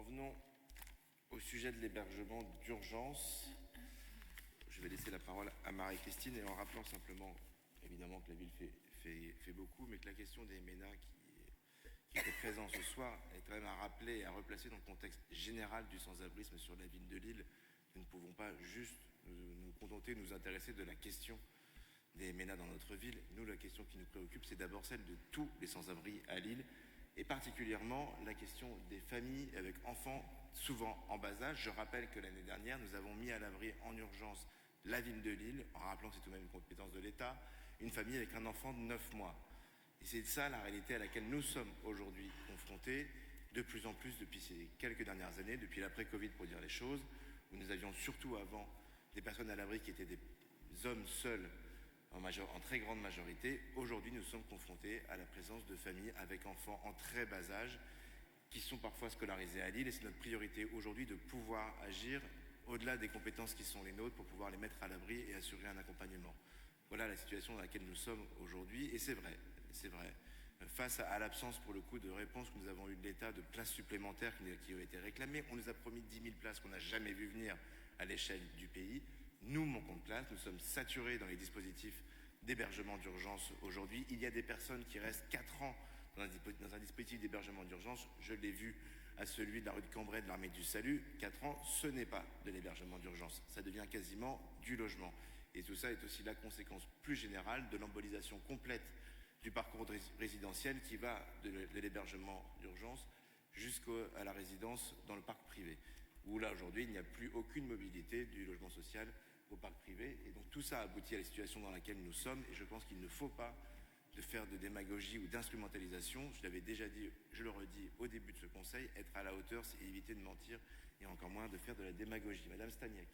en venons au sujet de l'hébergement d'urgence. Je vais laisser la parole à Marie-Christine et en rappelant simplement, évidemment, que la ville fait beaucoup, mais que la question des MENA qui était présent ce soir est quand même à rappeler et à replacer dans le contexte général du sans-abrisme sur la ville de Lille. Nous ne pouvons pas juste nous contenter de nous intéresser de la question des MENA dans notre ville. Nous, la question qui nous préoccupe, c'est d'abord celle de tous les sans-abri à Lille, et particulièrement la question des familles avec enfants souvent en bas âge. Je rappelle que l'année dernière, nous avons mis à l'abri en urgence la ville de Lille, en rappelant que c'est tout de même une compétence de l'État, une famille avec un enfant de 9 mois. Et c'est ça la réalité à laquelle nous sommes aujourd'hui confrontés, de plus en plus depuis ces quelques dernières années, depuis l'après-Covid pour dire les choses, où nous avions surtout avant des personnes à l'abri qui étaient des hommes seuls, en très grande majorité. Aujourd'hui, nous sommes confrontés à la présence de familles avec enfants en très bas âge qui sont parfois scolarisés à Lille, et c'est notre priorité aujourd'hui de pouvoir agir au-delà des compétences qui sont les nôtres pour pouvoir les mettre à l'abri et assurer un accompagnement. Voilà la situation dans laquelle nous sommes aujourd'hui, et c'est vrai, face à l'absence pour le coup de réponse que nous avons eue de l'État, de places supplémentaires qui ont été réclamées, on nous a promis 10 000 places qu'on n'a jamais vu venir à l'échelle du pays. Nous manquons de place, nous sommes saturés dans les dispositifs d'hébergement d'urgence aujourd'hui. Il y a des personnes qui restent 4 ans dans un dispositif d'hébergement d'urgence. Je l'ai vu à celui de la rue de Cambrai de l'Armée du Salut. 4 ans, ce n'est pas de l'hébergement d'urgence, ça devient quasiment du logement. Et tout ça est aussi la conséquence plus générale de l'embolisation complète du parcours résidentiel qui va de l'hébergement d'urgence jusqu'à la résidence dans le parc privé, où là aujourd'hui il n'y a plus aucune mobilité du logement social au parc privé. Et donc tout ça aboutit à la situation dans laquelle nous sommes, et je pense qu'il ne faut pas de faire de démagogie ou d'instrumentalisation. Je l'avais déjà dit, je le redis au début de ce conseil, être à la hauteur, c'est éviter de mentir et encore moins de faire de la démagogie. Madame Staniek.